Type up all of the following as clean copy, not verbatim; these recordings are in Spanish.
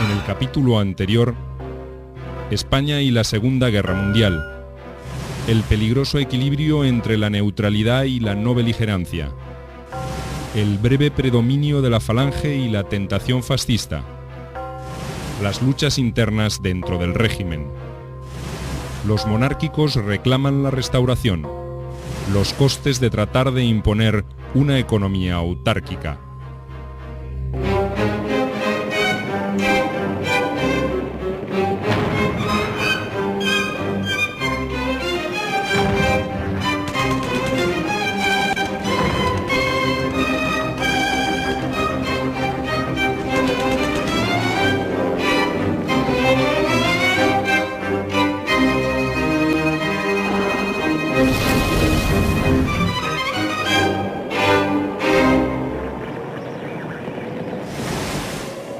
En el capítulo anterior, España y la Segunda Guerra Mundial, el peligroso equilibrio entre la neutralidad y la no beligerancia, el breve predominio de la Falange y la tentación fascista, las luchas internas dentro del régimen. Los monárquicos reclaman la restauración, los costes de tratar de imponer una economía autárquica.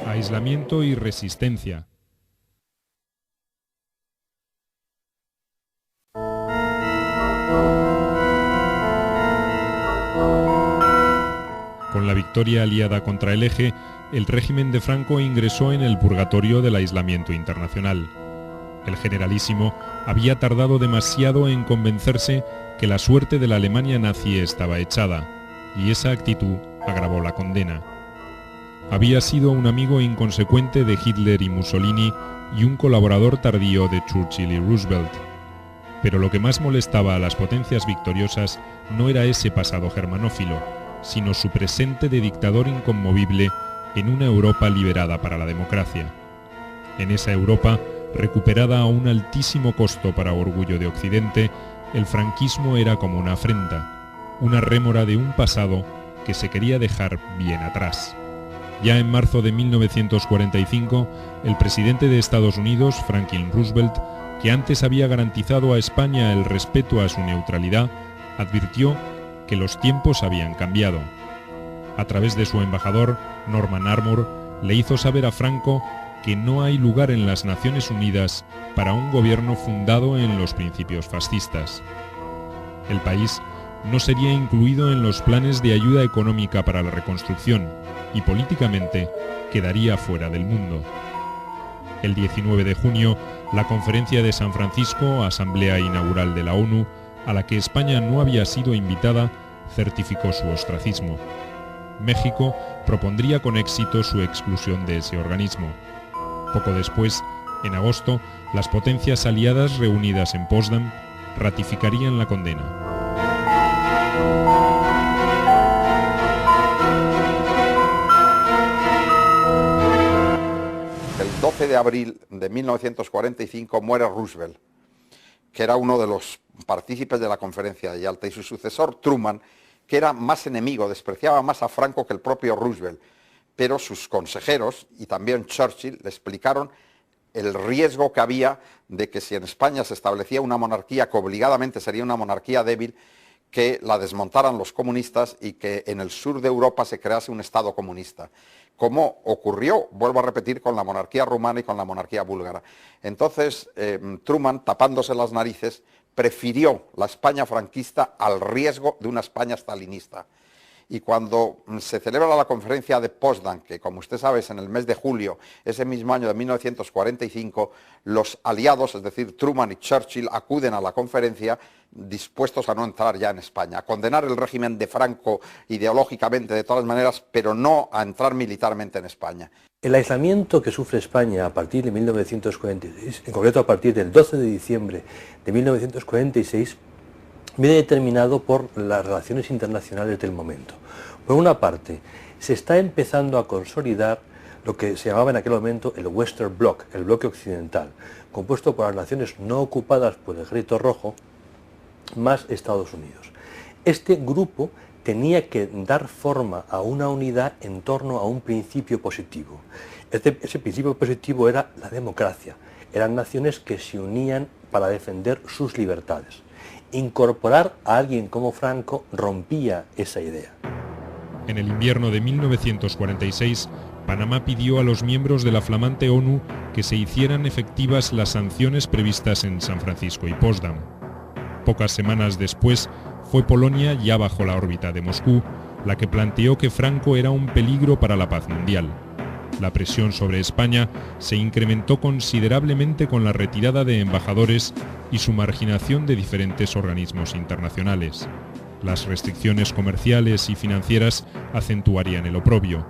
Aislamiento y resistencia. Con la victoria aliada contra el Eje, el régimen de Franco ingresó en el purgatorio del aislamiento internacional. El generalísimo había tardado demasiado en convencerse que la suerte de la Alemania nazi estaba echada, y esa actitud agravó la condena. Había sido un amigo inconsecuente de Hitler y Mussolini y un colaborador tardío de Churchill y Roosevelt. Pero lo que más molestaba a las potencias victoriosas no era ese pasado germanófilo, sino su presente de dictador inconmovible en una Europa liberada para la democracia. En esa Europa, recuperada a un altísimo costo para orgullo de Occidente, el franquismo era como una afrenta, una rémora de un pasado que se quería dejar bien atrás. Ya en marzo de 1945, el presidente de Estados Unidos, Franklin Roosevelt, que antes había garantizado a España el respeto a su neutralidad, advirtió que los tiempos habían cambiado. A través de su embajador, Norman Armour, le hizo saber a Franco que no hay lugar en las Naciones Unidas para un gobierno fundado en los principios fascistas. El país no sería incluido en los planes de ayuda económica para la reconstrucción y políticamente quedaría fuera del mundo. El 19 de junio, la Conferencia de San Francisco, asamblea inaugural de la ONU, a la que España no había sido invitada, certificó su ostracismo. México propondría con éxito su exclusión de ese organismo. Poco después, en agosto, las potencias aliadas reunidas en Potsdam ratificarían la condena. El 12 de abril de 1945 muere Roosevelt, que era uno de los partícipes de la conferencia de Yalta, y su sucesor Truman, que era más enemigo, despreciaba más a Franco que el propio Roosevelt, pero sus consejeros y también Churchill le explicaron el riesgo que había de que si en España se establecía una monarquía que obligadamente sería una monarquía débil, que la desmontaran los comunistas y que en el sur de Europa se crease un Estado comunista, como ocurrió, vuelvo a repetir, con la monarquía rumana y con la monarquía búlgara. Entonces, Truman, tapándose las narices, prefirió la España franquista al riesgo de una España stalinista. Y cuando se celebra la conferencia de Potsdam, que como usted sabe es en el mes de julio, ese mismo año de 1945, los aliados, es decir, Truman y Churchill, acuden a la conferencia dispuestos a no entrar ya en España, a condenar el régimen de Franco ideológicamente de todas maneras, pero no a entrar militarmente en España. El aislamiento que sufre España a partir de 1946, en concreto a partir del 12 de diciembre de 1946, viene determinado por las relaciones internacionales del momento. Por una parte, se está empezando a consolidar lo que se llamaba en aquel momento el Western Bloc, el bloque occidental, compuesto por las naciones no ocupadas por el Ejército Rojo, más Estados Unidos. Este grupo tenía que dar forma a una unidad en torno a un principio positivo. Ese principio positivo era la democracia. Eran naciones que se unían para defender sus libertades. Incorporar a alguien como Franco rompía esa idea. En el invierno de 1946, Panamá pidió a los miembros de la flamante ONU que se hicieran efectivas las sanciones previstas en San Francisco y Potsdam. Pocas semanas después, fue Polonia, ya bajo la órbita de Moscú, la que planteó que Franco era un peligro para la paz mundial. La presión sobre España se incrementó considerablemente con la retirada de embajadores y su marginación de diferentes organismos internacionales. Las restricciones comerciales y financieras acentuarían el oprobio,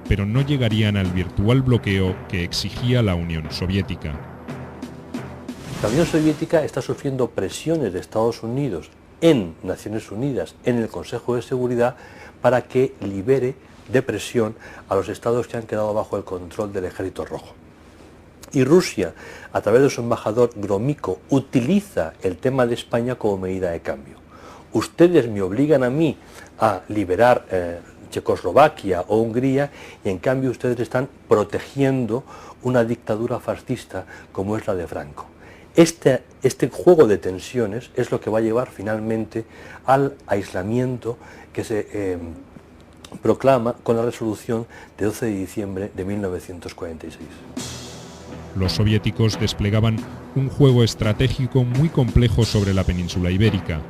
pero no llegarían al virtual bloqueo que exigía la Unión Soviética. La Unión Soviética está sufriendo presiones de Estados Unidos en Naciones Unidas, en el Consejo de Seguridad, para que libere de presión a los estados que han quedado bajo el control del Ejército Rojo. Y Rusia, a través de su embajador Gromyko, utiliza el tema de España como medida de cambio. Ustedes me obligan a mí a liberar Checoslovaquia o Hungría y en cambio ustedes están protegiendo una dictadura fascista como es la de Franco. Este juego de tensiones es lo que va a llevar finalmente al aislamiento que se proclama con la resolución de 12 de diciembre de 1946. Los soviéticos desplegaban un juego estratégico muy complejo sobre la península ibérica.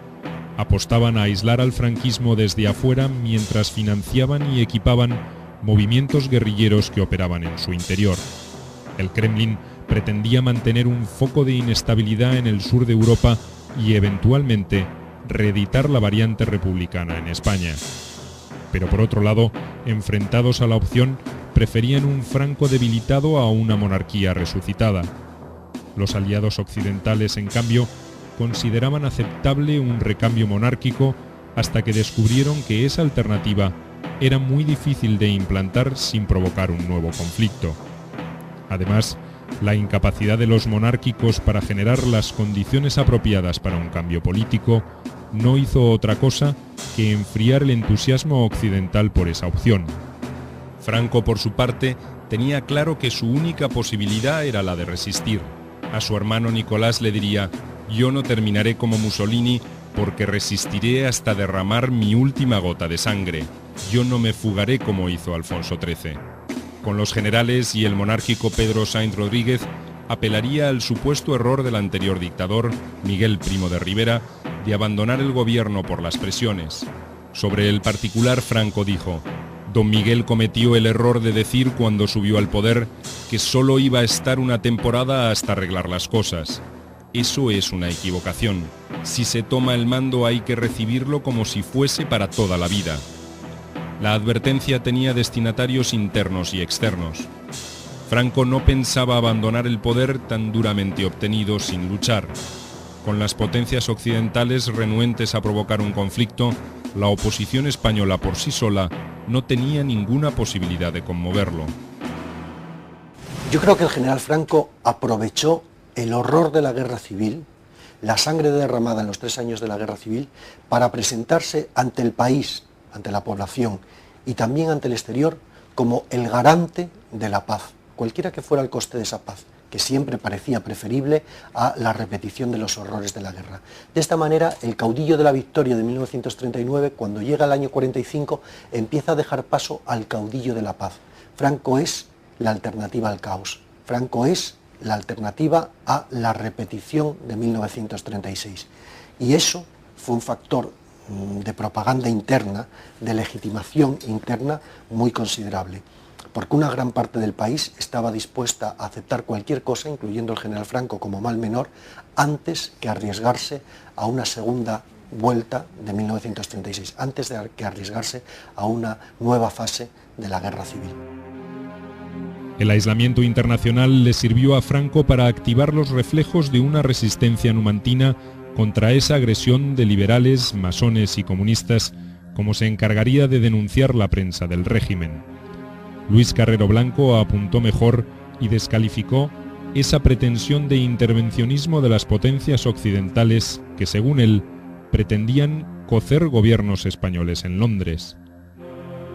Apostaban a aislar al franquismo desde afuera mientras financiaban y equipaban movimientos guerrilleros que operaban en su interior. El Kremlin pretendía mantener un foco de inestabilidad en el sur de Europa y eventualmente reeditar la variante republicana en España. Pero por otro lado, enfrentados a la opción, preferían un Franco debilitado a una monarquía resucitada. Los aliados occidentales, en cambio, consideraban aceptable un recambio monárquico hasta que descubrieron que esa alternativa era muy difícil de implantar sin provocar un nuevo conflicto. Además, la incapacidad de los monárquicos para generar las condiciones apropiadas para un cambio político no hizo otra cosa que enfriar el entusiasmo occidental por esa opción. Franco, por su parte, tenía claro que su única posibilidad era la de resistir. A su hermano Nicolás le diría: «Yo no terminaré como Mussolini porque resistiré hasta derramar mi última gota de sangre. Yo no me fugaré como hizo Alfonso XIII». Con los generales y el monárquico Pedro Sainz Rodríguez apelaría al supuesto error del anterior dictador, Miguel Primo de Rivera, de abandonar el gobierno por las presiones. Sobre el particular, Franco dijo: «Don Miguel cometió el error de decir cuando subió al poder que solo iba a estar una temporada hasta arreglar las cosas. Eso es una equivocación. Si se toma el mando hay que recibirlo como si fuese para toda la vida». La advertencia tenía destinatarios internos y externos. Franco no pensaba abandonar el poder tan duramente obtenido sin luchar. Con las potencias occidentales renuentes a provocar un conflicto, la oposición española por sí sola no tenía ninguna posibilidad de conmoverlo. Yo creo que el general Franco aprovechó el horror de la guerra civil, la sangre derramada en los 3 años de la guerra civil, para presentarse ante el país, ante la población y también ante el exterior como el garante de la paz, cualquiera que fuera el coste de esa paz, que siempre parecía preferible a la repetición de los horrores de la guerra. De esta manera, el caudillo de la victoria de 1939, cuando llega el año 45, empieza a dejar paso al caudillo de la paz. Franco es la alternativa al caos. Franco es la alternativa a la repetición de 1936. Y eso fue un factor de propaganda interna, de legitimación interna muy considerable, porque una gran parte del país estaba dispuesta a aceptar cualquier cosa, incluyendo el general Franco como mal menor, antes que arriesgarse a una segunda vuelta de 1936, antes de que arriesgarse a una nueva fase de la guerra civil. El aislamiento internacional le sirvió a Franco para activar los reflejos de una resistencia numantina contra esa agresión de liberales, masones y comunistas, como se encargaría de denunciar la prensa del régimen. Luis Carrero Blanco apuntó mejor y descalificó esa pretensión de intervencionismo de las potencias occidentales que, según él, pretendían cocer gobiernos españoles en Londres.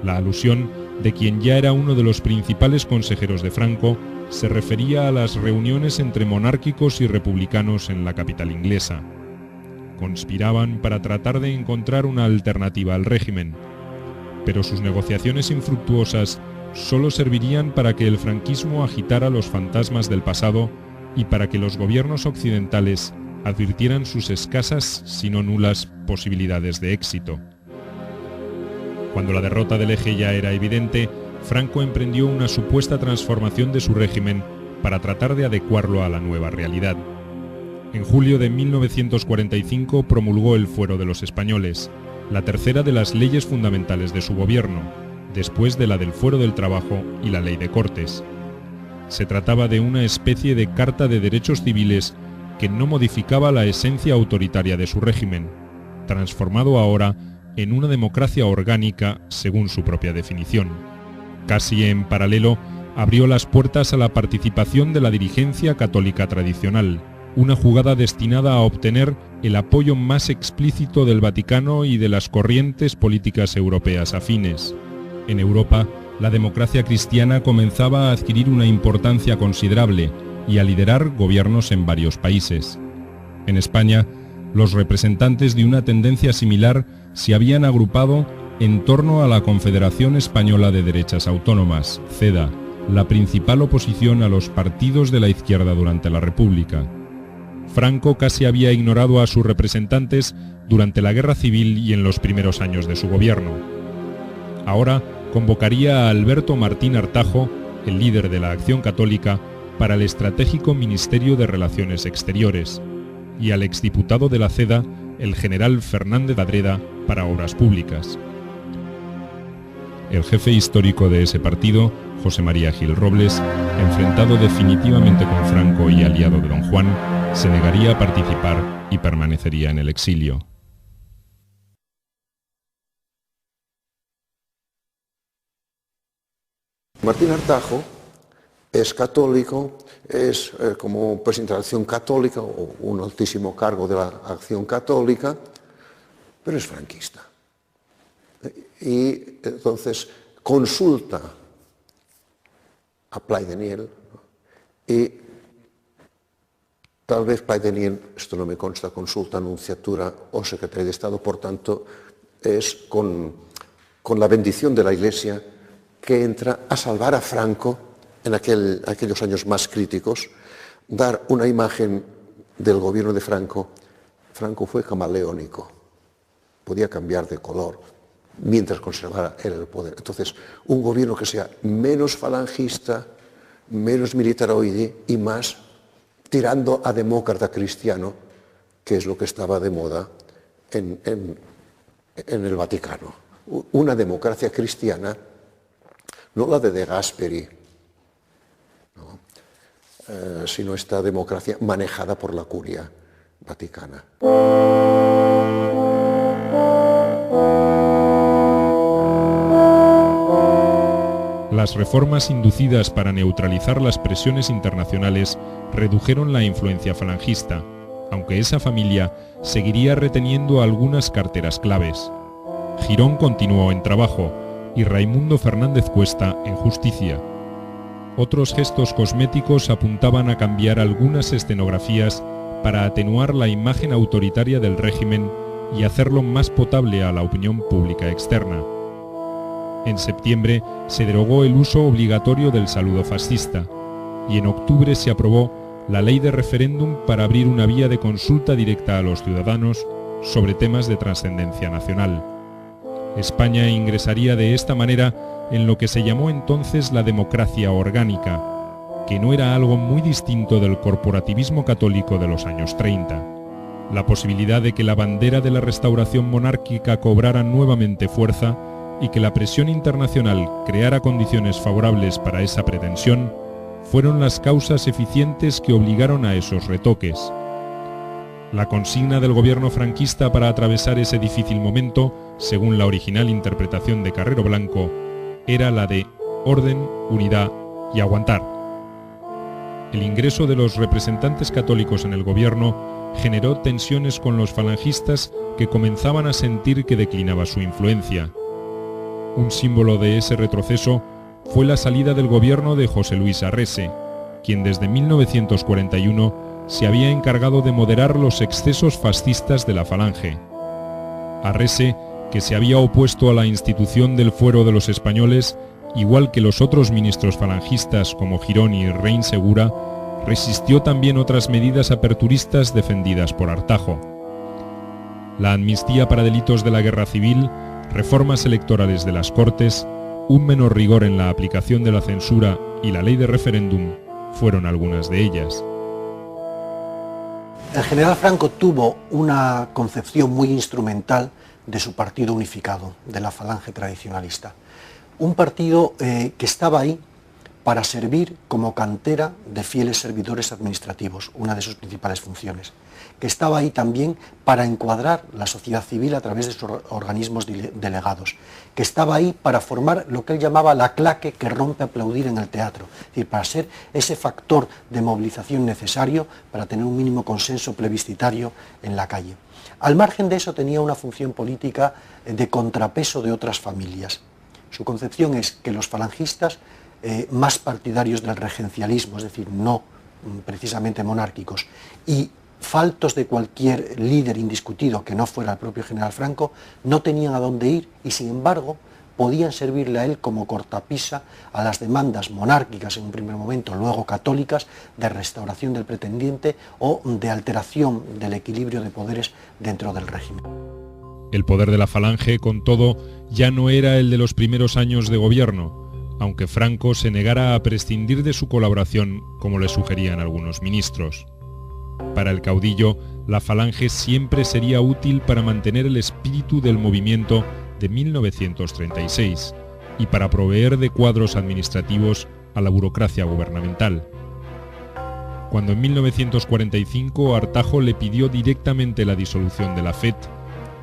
La alusión de quien ya era uno de los principales consejeros de Franco se refería a las reuniones entre monárquicos y republicanos en la capital inglesa. Conspiraban para tratar de encontrar una alternativa al régimen, pero sus negociaciones infructuosas solo servirían para que el franquismo agitara los fantasmas del pasado y para que los gobiernos occidentales advirtieran sus escasas, si no nulas, posibilidades de éxito. Cuando la derrota del Eje ya era evidente, Franco emprendió una supuesta transformación de su régimen para tratar de adecuarlo a la nueva realidad. En julio de 1945 promulgó el Fuero de los Españoles, la tercera de las leyes fundamentales de su gobierno, después de la del Fuero del Trabajo y la Ley de Cortes. Se trataba de una especie de Carta de Derechos Civiles que no modificaba la esencia autoritaria de su régimen, transformado ahora en una democracia orgánica según su propia definición. Casi en paralelo, abrió las puertas a la participación de la dirigencia católica tradicional, una jugada destinada a obtener el apoyo más explícito del Vaticano y de las corrientes políticas europeas afines. En Europa, la democracia cristiana comenzaba a adquirir una importancia considerable y a liderar gobiernos en varios países. En España, los representantes de una tendencia similar se habían agrupado en torno a la Confederación Española de Derechas Autónomas, CEDA, la principal oposición a los partidos de la izquierda durante la República. Franco casi había ignorado a sus representantes durante la Guerra Civil y en los primeros años de su gobierno. Ahora convocaría a Alberto Martín Artajo, el líder de la Acción Católica, para el estratégico Ministerio de Relaciones Exteriores, y al exdiputado de la CEDA, el general Fernández Adreda, para Obras Públicas. El jefe histórico de ese partido, José María Gil Robles, enfrentado definitivamente con Franco y aliado de don Juan, se negaría a participar y permanecería en el exilio. Martín Artajo es católico, es como presidente de la Acción Católica o un altísimo cargo de la Acción Católica, pero es franquista. Y entonces consulta a Plaideniel y tal vez Plaideniel, esto no me consta, consulta a Nunciatura o Secretaría de Estado, por tanto es con la bendición de la Iglesia que entra a salvar a Franco en aquellos años más críticos, dar una imagen del gobierno de Franco. Franco fue camaleónico, podía cambiar de color mientras conservara él el poder. Entonces, un gobierno que sea menos falangista, menos militaroide y más tirando a demócrata cristiano, que es lo que estaba de moda en el Vaticano. Una democracia cristiana, no la de Gasperi, ¿no? Sino esta democracia manejada por la curia vaticana. Las reformas inducidas para neutralizar las presiones internacionales redujeron la influencia falangista, aunque esa familia seguiría reteniendo algunas carteras claves. Girón continuó en Trabajo y Raimundo Fernández Cuesta en Justicia. Otros gestos cosméticos apuntaban a cambiar algunas escenografías para atenuar la imagen autoritaria del régimen y hacerlo más potable a la opinión pública externa. En septiembre se derogó el uso obligatorio del saludo fascista y en octubre se aprobó la ley de referéndum para abrir una vía de consulta directa a los ciudadanos sobre temas de trascendencia nacional. España ingresaría de esta manera en lo que se llamó entonces la democracia orgánica, que no era algo muy distinto del corporativismo católico de los años 30. La posibilidad de que la bandera de la restauración monárquica cobrara nuevamente fuerza y que la presión internacional creara condiciones favorables para esa pretensión, fueron las causas eficientes que obligaron a esos retoques. La consigna del gobierno franquista para atravesar ese difícil momento, según la original interpretación de Carrero Blanco, era la de orden, unidad y aguantar. El ingreso de los representantes católicos en el gobierno generó tensiones con los falangistas que comenzaban a sentir que declinaba su influencia. Un símbolo de ese retroceso fue la salida del gobierno de José Luis Arrese, quien desde 1941 se había encargado de moderar los excesos fascistas de la Falange. Arrese, que se había opuesto a la institución del Fuero de los Españoles, igual que los otros ministros falangistas como Girón y Rein Segura, resistió también otras medidas aperturistas defendidas por Artajo. La amnistía para delitos de la guerra civil, reformas electorales de las Cortes, Un menor rigor en la aplicación de la censura y la ley de referéndum fueron algunas de ellas. El general Franco tuvo una concepción muy instrumental de su partido unificado, de la Falange Tradicionalista. Un partido que estaba ahí para servir como cantera de fieles servidores administrativos, una de sus principales funciones, que estaba ahí también para encuadrar la sociedad civil a través de sus organismos delegados, que estaba ahí para formar lo que él llamaba la claque que rompe aplaudir en el teatro, es decir, para ser ese factor de movilización necesario para tener un mínimo consenso plebiscitario en la calle. Al margen de eso tenía una función política de contrapeso de otras familias. Su concepción es que los falangistas más partidarios del regencialismo, es decir, no precisamente monárquicos, y faltos de cualquier líder indiscutido que no fuera el propio general Franco, no tenían a dónde ir y sin embargo podían servirle a él como cortapisa a las demandas monárquicas en un primer momento, luego católicas, de restauración del pretendiente o de alteración del equilibrio de poderes dentro del régimen. El poder de la Falange, con todo, ya no era el de los primeros años de gobierno, aunque Franco se negara a prescindir de su colaboración, como le sugerían algunos ministros. Para el caudillo, la Falange siempre sería útil para mantener el espíritu del movimiento de 1936 y para proveer de cuadros administrativos a la burocracia gubernamental. Cuando en 1945 Artajo le pidió directamente la disolución de la FET,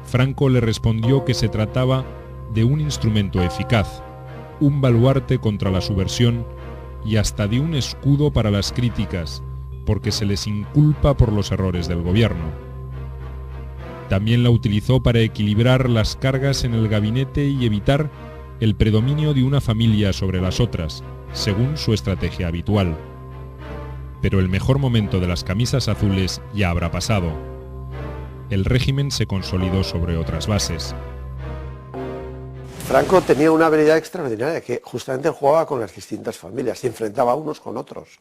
Franco le respondió que se trataba de un instrumento eficaz, un baluarte contra la subversión y hasta de un escudo para las críticas, porque se les inculpa por los errores del gobierno. También la utilizó para equilibrar las cargas en el gabinete y evitar el predominio de una familia sobre las otras, según su estrategia habitual. Pero el mejor momento de las camisas azules ya habrá pasado. El régimen se consolidó sobre otras bases. Franco tenía una habilidad extraordinaria, que justamente jugaba con las distintas familias, se enfrentaba unos con otros.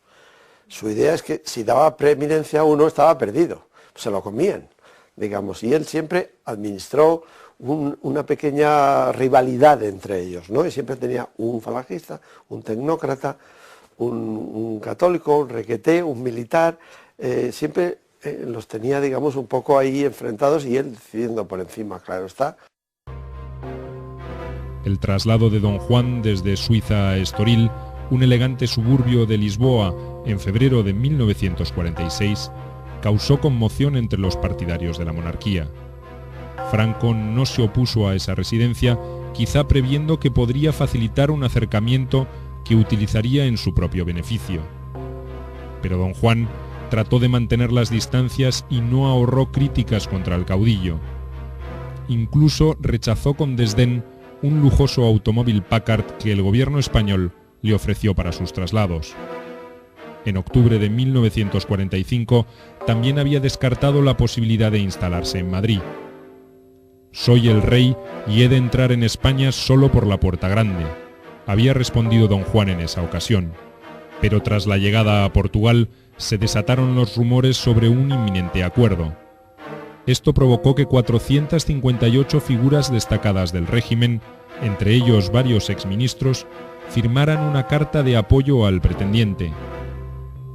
Su idea es que si daba preeminencia a uno estaba perdido, se lo comían, digamos, y él siempre administró una pequeña rivalidad entre ellos, ¿no? Y siempre tenía un falangista, un tecnócrata, un católico, un requeté, un militar, siempre los tenía, digamos, un poco ahí enfrentados y él decidiendo por encima, claro está. El traslado de Don Juan desde Suiza a Estoril, un elegante suburbio de Lisboa, en febrero de 1946, causó conmoción entre los partidarios de la monarquía. Franco no se opuso a esa residencia, quizá previendo que podría facilitar un acercamiento que utilizaría en su propio beneficio. Pero Don Juan trató de mantener las distancias y no ahorró críticas contra el caudillo. Incluso rechazó con desdén un lujoso automóvil Packard que el gobierno español le ofreció para sus traslados. En octubre de 1945 también había descartado la posibilidad de instalarse en Madrid. «Soy el rey y he de entrar en España solo por la puerta grande», había respondido Don Juan en esa ocasión. Pero tras la llegada a Portugal se desataron los rumores sobre un inminente acuerdo. Esto provocó que 458 figuras destacadas del régimen, entre ellos varios exministros, firmaran una carta de apoyo al pretendiente.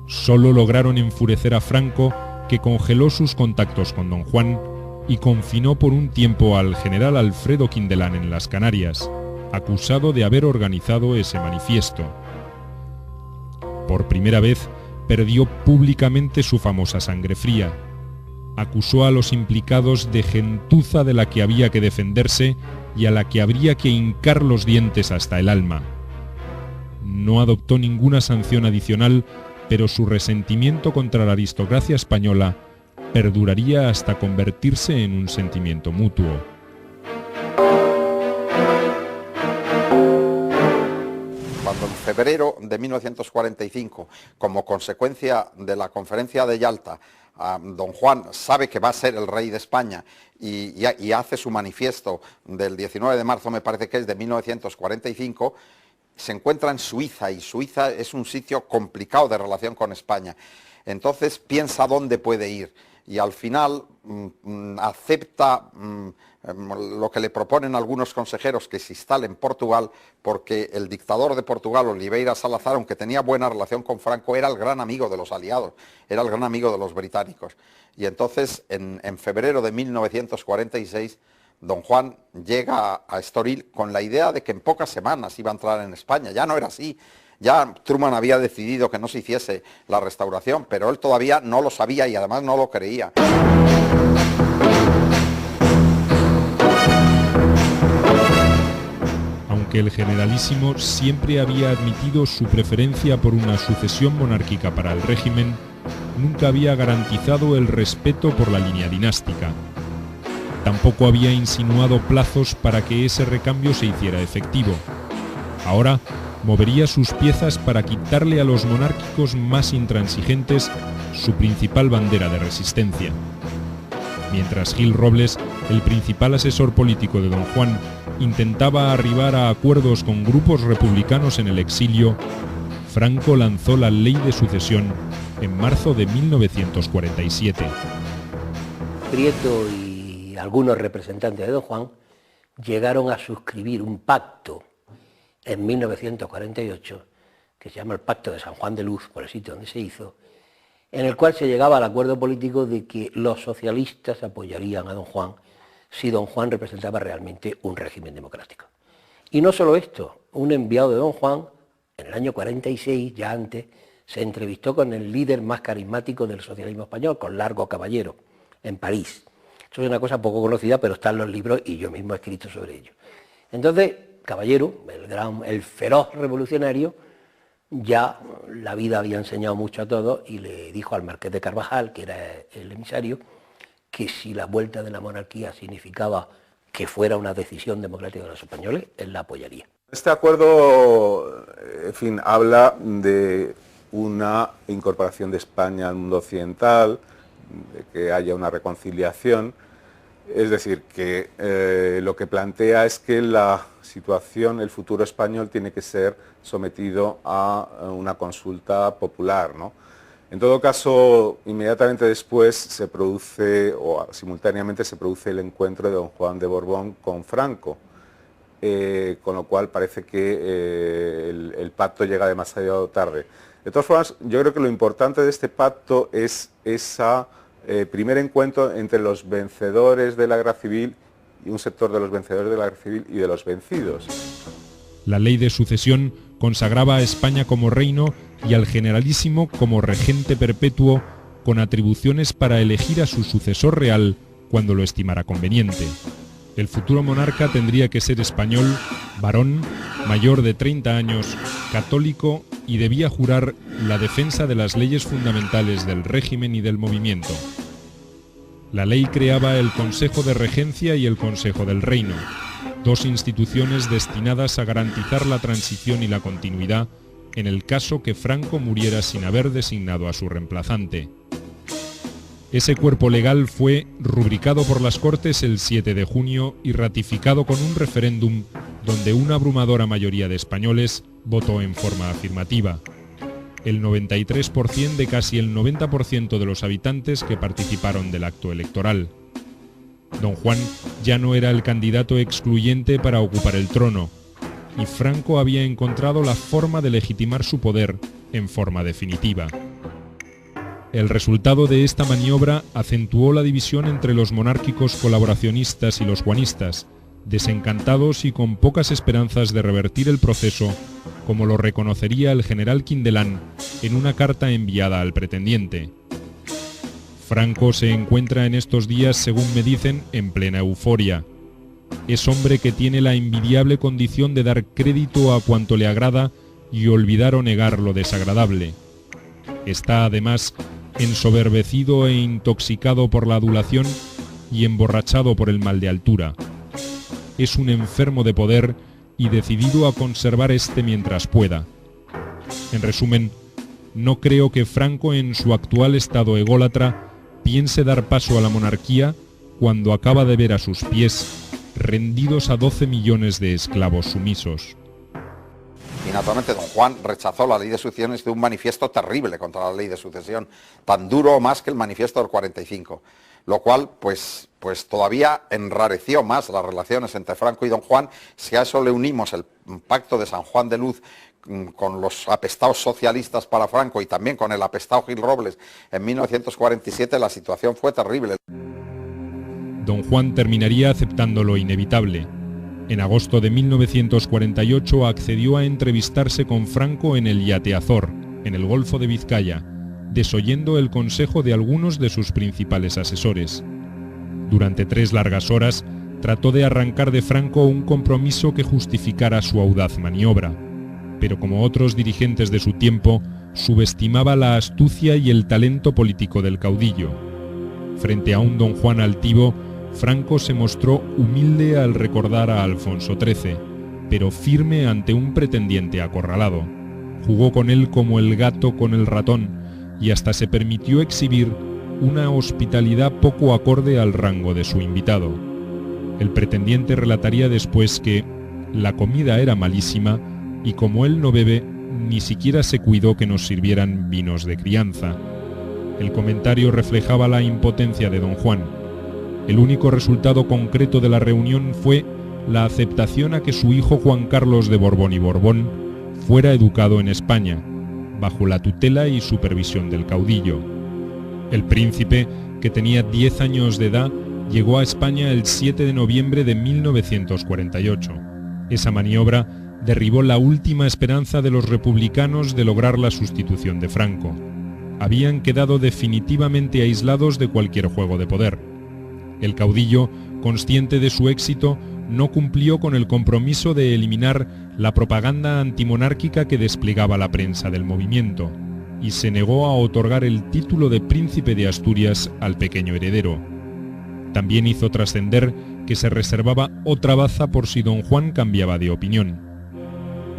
Solo lograron enfurecer a Franco, que congeló sus contactos con Don Juan y confinó por un tiempo al general Alfredo Quindelán en las Canarias, acusado de haber organizado ese manifiesto. Por primera vez perdió públicamente su famosa sangre fría. Acusó a los implicados de gentuza de la que había que defenderse y a la que habría que hincar los dientes hasta el alma. No adoptó ninguna sanción adicional, pero su resentimiento contra la aristocracia española perduraría hasta convertirse en un sentimiento mutuo. Cuando en febrero de 1945, como consecuencia de la conferencia de Yalta, Don Juan sabe que va a ser el rey de España y hace su manifiesto del 19 de marzo, me parece que es de 1945, se encuentra en Suiza, y Suiza es un sitio complicado de relación con España. Entonces piensa dónde puede ir y al final acepta lo que le proponen algunos consejeros que se instale en Portugal, porque el dictador de Portugal, Oliveira Salazar, aunque tenía buena relación con Franco, era el gran amigo de los aliados, era el gran amigo de los británicos. Y entonces, en febrero de 1946, don Juan llega a Estoril con la idea de que en pocas semanas iba a entrar en España. Ya no era así. Ya Truman había decidido que no se hiciese la restauración, pero él todavía no lo sabía y además no lo creía. Aunque el generalísimo siempre había admitido su preferencia por una sucesión monárquica para el régimen, nunca había garantizado el respeto por la línea dinástica. Tampoco había insinuado plazos para que ese recambio se hiciera efectivo. Ahora movería sus piezas para quitarle a los monárquicos más intransigentes su principal bandera de resistencia. Mientras Gil Robles, el principal asesor político de don Juan, intentaba arribar a acuerdos con grupos republicanos en el exilio, Franco lanzó la Ley de Sucesión en marzo de 1947. Prieto y algunos representantes de don Juan llegaron a suscribir un pacto en 1948, que se llama el Pacto de San Juan de Luz, por el sitio donde se hizo, en el cual se llegaba al acuerdo político de que los socialistas apoyarían a don Juan si don Juan representaba realmente un régimen democrático. Y no solo esto, un enviado de don Juan, en el año 46, ya antes, se entrevistó con el líder más carismático del socialismo español, con Largo Caballero, en París. Eso es una cosa poco conocida, pero está en los libros y yo mismo he escrito sobre ello. Entonces, Caballero, el feroz revolucionario, ya la vida había enseñado mucho a todos y le dijo al marqués de Carvajal, que era el emisario, que si la vuelta de la monarquía significaba que fuera una decisión democrática de los españoles, él la apoyaría. Este acuerdo, en fin, habla de una incorporación de España al mundo occidental, de que haya una reconciliación. Es decir, que lo que plantea es que la situación, el futuro español tiene que ser sometido a una consulta popular, ¿no? En todo caso, inmediatamente después se produce, o simultáneamente se produce el encuentro de don Juan de Borbón con Franco, con lo cual parece que el pacto llega demasiado tarde. De todas formas, yo creo que lo importante de este pacto es esa primer encuentro entre los vencedores de la guerra civil y un sector de los vencedores de la guerra civil y de los vencidos. La Ley de Sucesión consagraba a España como reino y al generalísimo como regente perpetuo, con atribuciones para elegir a su sucesor real cuando lo estimara conveniente. El futuro monarca tendría que ser español, varón, mayor de 30 años, católico y debía jurar la defensa de las leyes fundamentales del régimen y del movimiento. La ley creaba el Consejo de Regencia y el Consejo del Reino, dos instituciones destinadas a garantizar la transición y la continuidad en el caso que Franco muriera sin haber designado a su reemplazante. Ese cuerpo legal fue rubricado por las Cortes el 7 de junio y ratificado con un referéndum donde una abrumadora mayoría de españoles votó en forma afirmativa. El 93% de casi el 90% de los habitantes que participaron del acto electoral. Don Juan ya no era el candidato excluyente para ocupar el trono, y Franco había encontrado la forma de legitimar su poder en forma definitiva. El resultado de esta maniobra acentuó la división entre los monárquicos colaboracionistas y los juanistas, desencantados y con pocas esperanzas de revertir el proceso, como lo reconocería el general Quindelán en una carta enviada al pretendiente. Franco se encuentra en estos días, según me dicen, en plena euforia. Es hombre que tiene la envidiable condición de dar crédito a cuanto le agrada y olvidar o negar lo desagradable. Está además ensoberbecido e intoxicado por la adulación y emborrachado por el mal de altura. Es un enfermo de poder y decidido a conservar este mientras pueda. En resumen, no creo que Franco en su actual estado ególatra piense dar paso a la monarquía cuando acaba de ver a sus pies rendidos a 12 millones de esclavos sumisos. Y naturalmente don Juan rechazó la ley de sucesiones de un manifiesto terrible contra la ley de sucesión, tan duro o más que el manifiesto del 45. lo cual pues todavía enrareció más las relaciones entre Franco y don Juan. Si a eso le unimos el pacto de San Juan de Luz con los apestados socialistas para Franco y también con el apestado Gil Robles en 1947, la situación fue terrible. Don Juan terminaría aceptando lo inevitable. En agosto de 1948 accedió a entrevistarse con Franco en el yate Azor, en el Golfo de Vizcaya, desoyendo el consejo de algunos de sus principales asesores. Durante 3 largas horas, trató de arrancar de Franco un compromiso que justificara su audaz maniobra, pero como otros dirigentes de su tiempo, subestimaba la astucia y el talento político del caudillo. Frente a un don Juan altivo, Franco se mostró humilde al recordar a Alfonso XIII, pero firme ante un pretendiente acorralado. Jugó con él como el gato con el ratón y hasta se permitió exhibir una hospitalidad poco acorde al rango de su invitado. El pretendiente relataría después que la comida era malísima y como él no bebe, ni siquiera se cuidó que nos sirvieran vinos de crianza. El comentario reflejaba la impotencia de don Juan. El único resultado concreto de la reunión fue la aceptación a que su hijo Juan Carlos de Borbón y Borbón fuera educado en España, bajo la tutela y supervisión del caudillo. El príncipe, que tenía 10 años de edad, llegó a España el 7 de noviembre de 1948. Esa maniobra derribó la última esperanza de los republicanos de lograr la sustitución de Franco. Habían quedado definitivamente aislados de cualquier juego de poder. El caudillo, consciente de su éxito, no cumplió con el compromiso de eliminar la propaganda antimonárquica que desplegaba la prensa del movimiento, y se negó a otorgar el título de príncipe de Asturias al pequeño heredero. También hizo trascender que se reservaba otra baza por si don Juan cambiaba de opinión.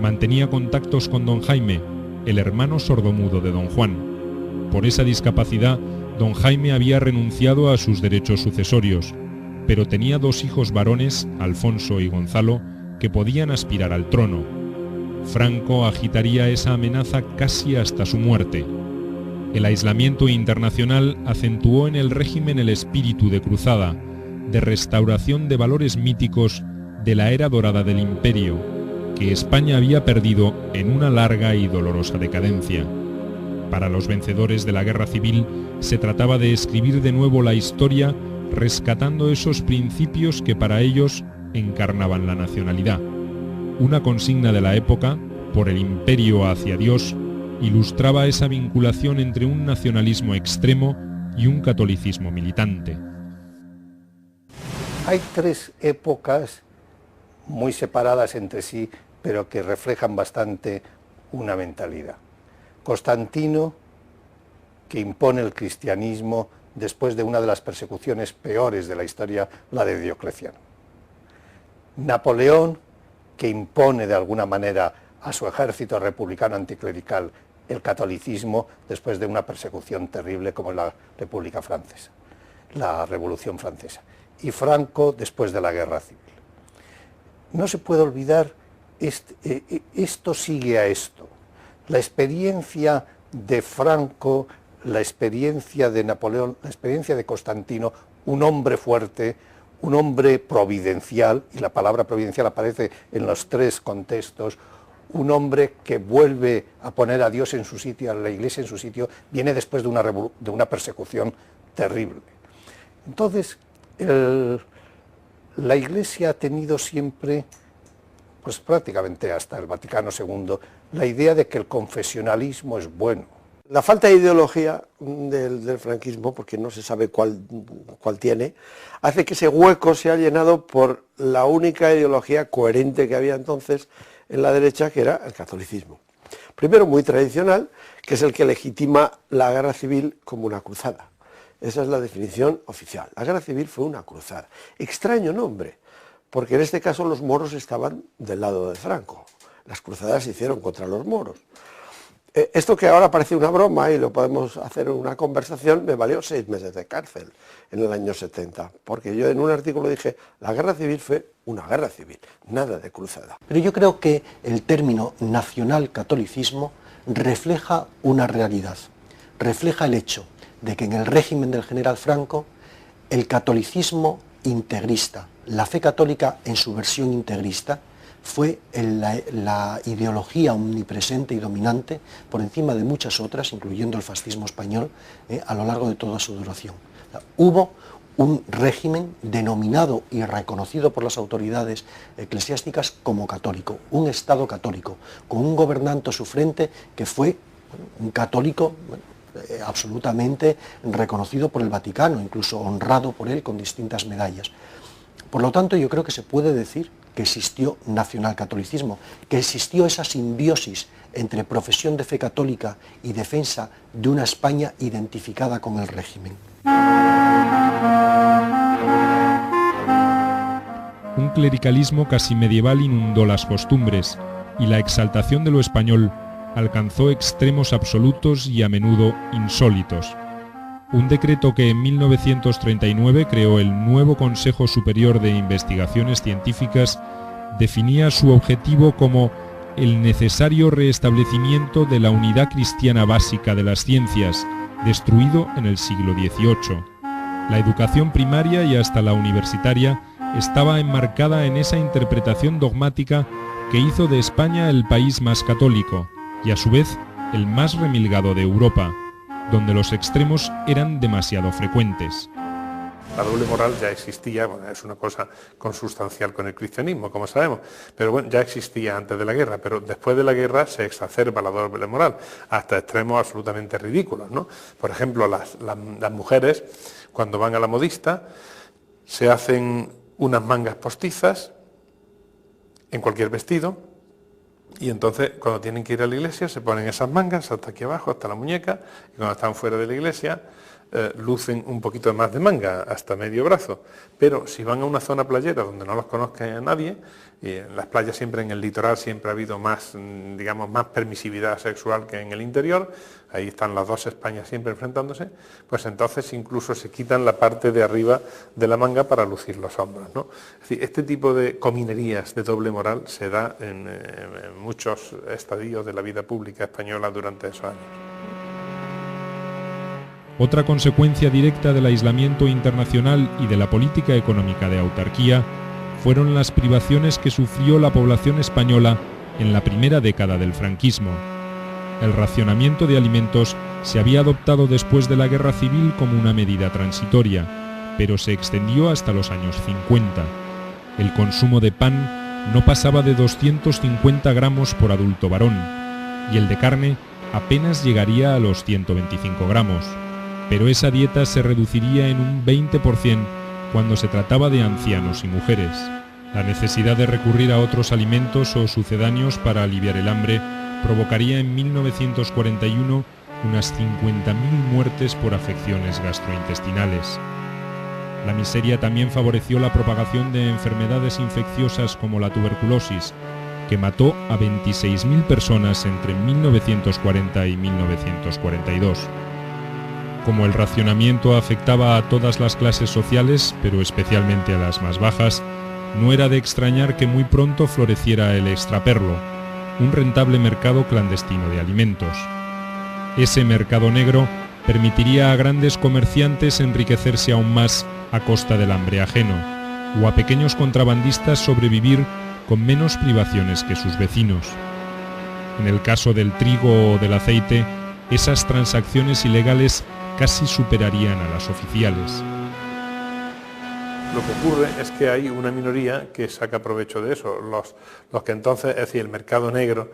Mantenía contactos con don Jaime, el hermano sordomudo de don Juan. Por esa discapacidad, don Jaime había renunciado a sus derechos sucesorios, pero tenía 2 hijos varones, Alfonso y Gonzalo, que podían aspirar al trono. Franco agitaría esa amenaza casi hasta su muerte. El aislamiento internacional acentuó en el régimen el espíritu de cruzada, de restauración de valores míticos de la era dorada del imperio, que España había perdido en una larga y dolorosa decadencia. Para los vencedores de la guerra civil se trataba de escribir de nuevo la historia rescatando esos principios que para ellos encarnaban la nacionalidad. Una consigna de la época, por el imperio hacia Dios, ilustraba esa vinculación entre un nacionalismo extremo y un catolicismo militante. Hay 3 épocas muy separadas entre sí, pero que reflejan bastante una mentalidad. Constantino, que impone el cristianismo después de una de las persecuciones peores de la historia, la de Diocleciano. Napoleón, que impone de alguna manera a su ejército republicano anticlerical el catolicismo después de una persecución terrible como la República Francesa, la Revolución Francesa. Y Franco después de la Guerra Civil. No se puede olvidar, esto sigue a esto. La experiencia de Franco, la experiencia de Napoleón, la experiencia de Constantino, un hombre fuerte, un hombre providencial, y la palabra providencial aparece en los 3 contextos, un hombre que vuelve a poner a Dios en su sitio, a la Iglesia en su sitio, viene después de una persecución terrible. Entonces, la Iglesia ha tenido siempre, pues prácticamente hasta el Vaticano II, la idea de que el confesionalismo es bueno. La falta de ideología del franquismo, porque no se sabe cuál tiene, hace que ese hueco sea llenado por la única ideología coherente que había entonces en la derecha, que era el catolicismo. Primero, muy tradicional, que es el que legitima la guerra civil como una cruzada. Esa es la definición oficial. La guerra civil fue una cruzada. Extraño nombre, porque en este caso los moros estaban del lado de Franco. Las cruzadas se hicieron contra los moros. Esto que ahora parece una broma y lo podemos hacer en una conversación, me valió 6 meses de cárcel en el año 70, porque yo en un artículo dije, la guerra civil fue una guerra civil, nada de cruzada. Pero yo creo que el término nacionalcatolicismo refleja una realidad, refleja el hecho de que en el régimen del general Franco el catolicismo integrista, la fe católica en su versión integrista, fue la ideología omnipresente y dominante por encima de muchas otras, incluyendo el fascismo español, a lo largo de toda su duración. Hubo un régimen denominado y reconocido por las autoridades eclesiásticas como católico, un Estado católico, con un gobernante a su frente que fue un católico absolutamente reconocido por el Vaticano, incluso honrado por él con distintas medallas. Por lo tanto, yo creo que se puede decir que existió nacionalcatolicismo, que existió esa simbiosis entre profesión de fe católica y defensa de una España identificada con el régimen. Un clericalismo casi medieval inundó las costumbres y la exaltación de lo español alcanzó extremos absolutos y a menudo insólitos. Un decreto que en 1939 creó el nuevo Consejo Superior de Investigaciones Científicas definía su objetivo como el necesario restablecimiento de la unidad cristiana básica de las ciencias, destruido en el siglo XVIII. La educación primaria y hasta la universitaria estaba enmarcada en esa interpretación dogmática que hizo de España el país más católico y a su vez el más remilgado de Europa, donde los extremos eran demasiado frecuentes. La doble moral ya existía, bueno, es una cosa consustancial con el cristianismo, como sabemos, pero bueno, ya existía antes de la guerra, pero después de la guerra se exacerba la doble moral hasta extremos absolutamente ridículos, ¿no? Por ejemplo, las mujeres, cuando van a la modista, se hacen unas mangas postizas en cualquier vestido, y entonces cuando tienen que ir a la iglesia se ponen esas mangas hasta aquí abajo, hasta la muñeca, y cuando están fuera de la iglesia lucen un poquito más de manga, hasta medio brazo. Pero si van a una zona playera donde no los conozca nadie, y en las playas siempre, en el litoral siempre ha habido más, digamos, más permisividad sexual que en el interior, ahí están las dos Españas siempre enfrentándose, pues entonces incluso se quitan la parte de arriba de la manga para lucir los hombros, ¿no? Es decir, este tipo de cominerías de doble moral se da en muchos estadios de la vida pública española durante esos años. Otra consecuencia directa del aislamiento internacional y de la política económica de autarquía fueron las privaciones que sufrió la población española en la primera década del franquismo. El racionamiento de alimentos se había adoptado después de la Guerra Civil como una medida transitoria, pero se extendió hasta los años 50. El consumo de pan no pasaba de 250 gramos por adulto varón, y el de carne apenas llegaría a los 125 gramos. Pero esa dieta se reduciría en un 20% cuando se trataba de ancianos y mujeres. La necesidad de recurrir a otros alimentos o sucedáneos para aliviar el hambre provocaría en 1941 unas 50.000 muertes por afecciones gastrointestinales. La miseria también favoreció la propagación de enfermedades infecciosas como la tuberculosis, que mató a 26.000 personas entre 1940 y 1942. Como el racionamiento afectaba a todas las clases sociales, pero especialmente a las más bajas, no era de extrañar que muy pronto floreciera el extraperlo, un rentable mercado clandestino de alimentos. Ese mercado negro permitiría a grandes comerciantes enriquecerse aún más a costa del hambre ajeno, o a pequeños contrabandistas sobrevivir con menos privaciones que sus vecinos. En el caso del trigo o del aceite, esas transacciones ilegales casi superarían a las oficiales. Lo que ocurre es que hay una minoría que saca provecho de eso, los que entonces, es decir, el mercado negro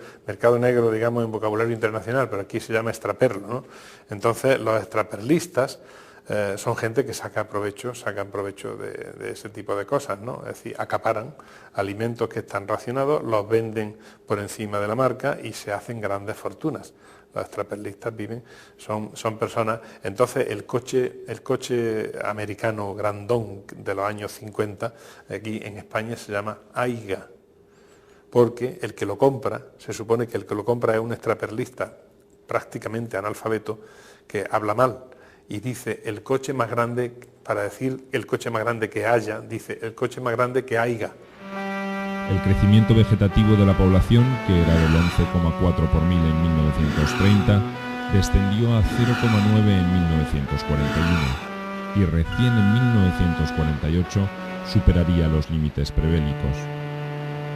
digamos en vocabulario internacional, pero aquí se llama extraperlo, ¿no? Entonces los extraperlistas son gente que sacan provecho de ese tipo de cosas, ¿no? Es decir, acaparan alimentos que están racionados, los venden por encima de la marca y se hacen grandes fortunas. Los extraperlistas son personas. Entonces el coche americano grandón de los años 50, aquí en España se llama Aiga, porque el que lo compra, se supone que el que lo compra es un extraperlista prácticamente analfabeto que habla mal y dice el coche más grande, para decir el coche más grande que haya, dice el coche más grande que haiga. El crecimiento vegetativo de la población, que era del 11,4 por mil en 1930, descendió a 0,9 en 1941. y recién en 1948 superaría los límites prebélicos.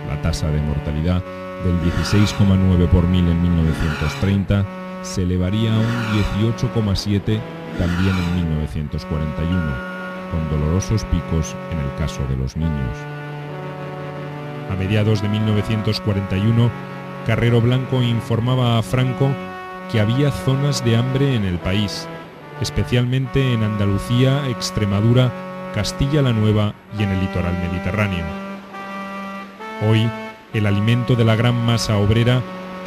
La tasa de mortalidad, del 16,9 por mil en 1930, se elevaría a un 18,7 también en 1941, con dolorosos picos en el caso de los niños. A mediados de 1941, Carrero Blanco informaba a Franco que había zonas de hambre en el país, especialmente en Andalucía, Extremadura, Castilla-La Nueva y en el litoral mediterráneo. Hoy, el alimento de la gran masa obrera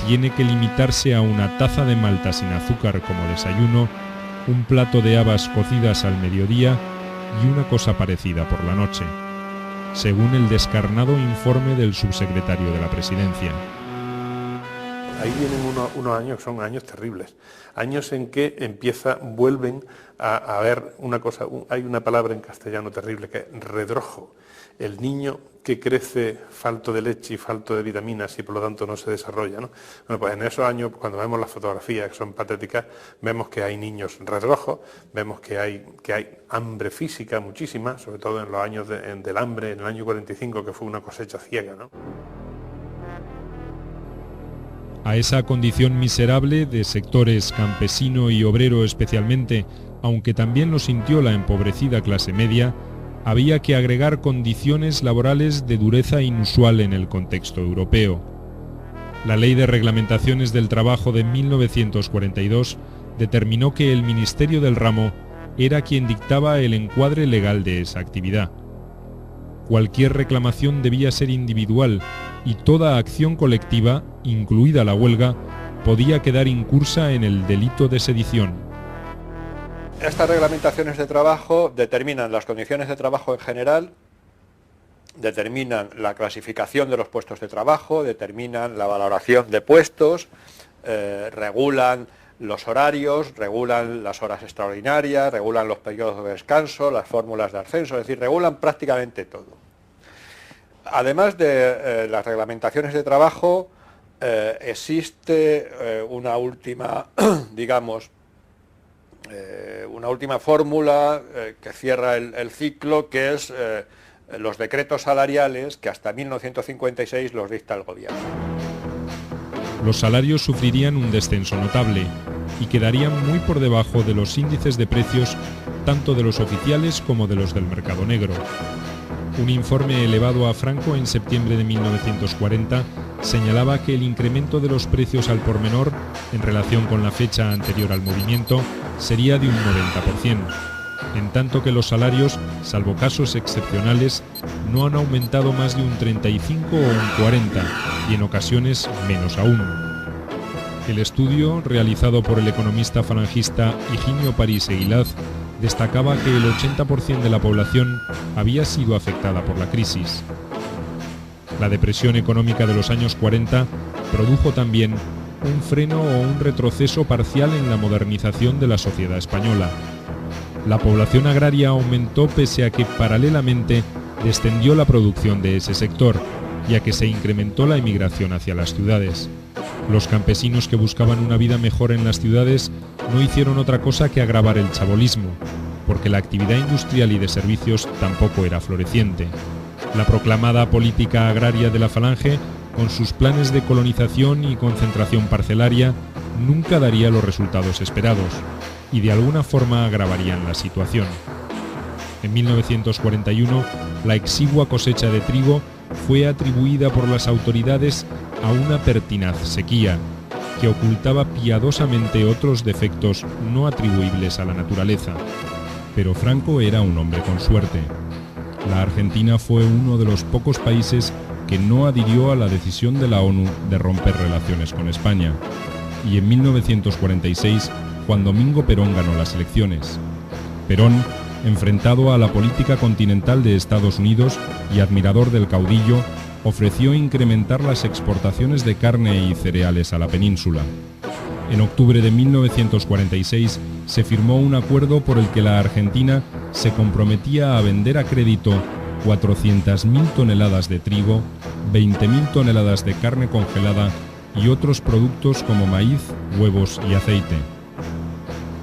tiene que limitarse a una taza de malta sin azúcar como desayuno, un plato de habas cocidas al mediodía y una cosa parecida por la noche, según el descarnado informe del subsecretario de la Presidencia. Ahí vienen unos años que son años terribles, años en que vuelven a haber una cosa, hay una palabra en castellano terrible que es redrojo, el niño que crece falto de leche y falto de vitaminas y por lo tanto no se desarrolla, ¿no? Bueno, pues en esos años, cuando vemos las fotografías que son patéticas, vemos que hay niños redrojos, vemos que hay hambre física muchísima, sobre todo en los años del hambre, en el año 45, que fue una cosecha ciega, ¿no? A esa condición miserable de sectores campesino y obrero especialmente, aunque también lo sintió la empobrecida clase media, había que agregar condiciones laborales de dureza inusual en el contexto europeo. La Ley de Reglamentaciones del Trabajo de 1942 determinó que el Ministerio del Ramo era quien dictaba el encuadre legal de esa actividad. Cualquier reclamación debía ser individual y toda acción colectiva, incluida la huelga, podía quedar incursa en el delito de sedición. Estas reglamentaciones de trabajo determinan las condiciones de trabajo en general, determinan la clasificación de los puestos de trabajo, determinan la valoración de puestos, regulan los horarios, regulan las horas extraordinarias, regulan los periodos de descanso, las fórmulas de ascenso, es decir, regulan prácticamente todo. Además de las reglamentaciones de trabajo, existe una última, digamos, una última fórmula que cierra el ciclo, que es los decretos salariales que hasta 1956 los dicta el gobierno. Los salarios sufrirían un descenso notable y quedarían muy por debajo de los índices de precios tanto de los oficiales como de los del mercado negro. Un informe elevado a Franco en septiembre de 1940 señalaba que el incremento de los precios al por menor en relación con la fecha anterior al movimiento sería de un 90%, en tanto que los salarios, salvo casos excepcionales, no han aumentado más de un 35 o un 40, y en ocasiones menos aún. El estudio, realizado por el economista falangista Higinio París Eguilaz, destacaba que el 80% de la población había sido afectada por la crisis. La depresión económica de los años 40 produjo también un freno o un retroceso parcial en la modernización de la sociedad española. La población agraria aumentó pese a que paralelamente descendió la producción de ese sector y a que se incrementó la emigración hacia las ciudades. Los campesinos que buscaban una vida mejor en las ciudades no hicieron otra cosa que agravar el chabolismo, porque la actividad industrial y de servicios tampoco era floreciente. La proclamada política agraria de la Falange, con sus planes de colonización y concentración parcelaria, nunca daría los resultados esperados, y de alguna forma agravarían la situación. En 1941, la exigua cosecha de trigo fue atribuida por las autoridades a una pertinaz sequía, que ocultaba piadosamente otros defectos no atribuibles a la naturaleza. Pero Franco era un hombre con suerte. La Argentina fue uno de los pocos países que no adhirió a la decisión de la ONU de romper relaciones con España. Y en 1946, Juan Domingo Perón ganó las elecciones. Perón, enfrentado a la política continental de Estados Unidos y admirador del caudillo, ofreció incrementar las exportaciones de carne y cereales a la península. En octubre de 1946 se firmó un acuerdo por el que la Argentina se comprometía a vender a crédito 400.000 toneladas de trigo, 20.000 toneladas de carne congelada y otros productos como maíz, huevos y aceite.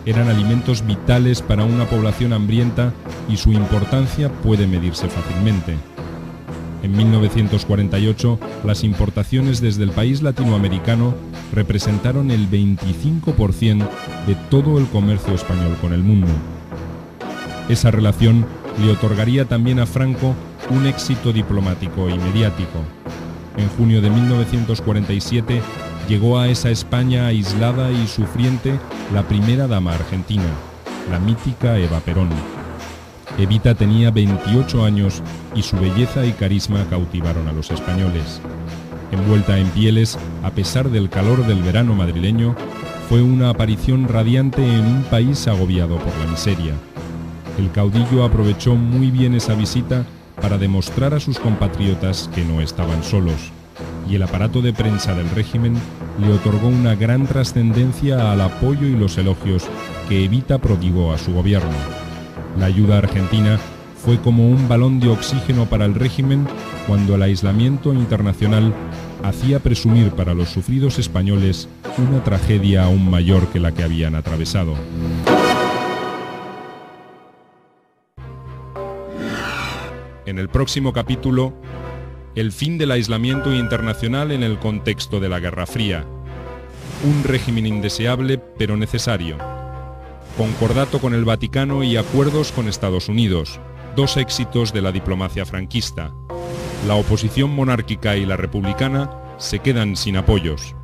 eran alimentos vitales para una población hambrienta y su importancia puede medirse fácilmente. En 1948, las importaciones desde el país latinoamericano representaron el 25% de todo el comercio español con el mundo. Esa relación le otorgaría también a Franco un éxito diplomático y mediático. En junio de 1947 llegó a esa España aislada y sufriente la primera dama argentina, la mítica Eva Perón. Evita tenía 28 años y su belleza y carisma cautivaron a los españoles. Envuelta en pieles, a pesar del calor del verano madrileño, fue una aparición radiante en un país agobiado por la miseria. El caudillo aprovechó muy bien esa visita para demostrar a sus compatriotas que no estaban solos, y el aparato de prensa del régimen le otorgó una gran trascendencia al apoyo y los elogios que Evita prodigó a su gobierno. La ayuda argentina fue como un balón de oxígeno para el régimen cuando el aislamiento internacional hacía presumir para los sufridos españoles una tragedia aún mayor que la que habían atravesado. En el próximo capítulo, el fin del aislamiento internacional en el contexto de la Guerra Fría. Un régimen indeseable pero necesario. Concordato con el Vaticano y acuerdos con Estados Unidos, dos éxitos de la diplomacia franquista. La oposición monárquica y la republicana se quedan sin apoyos.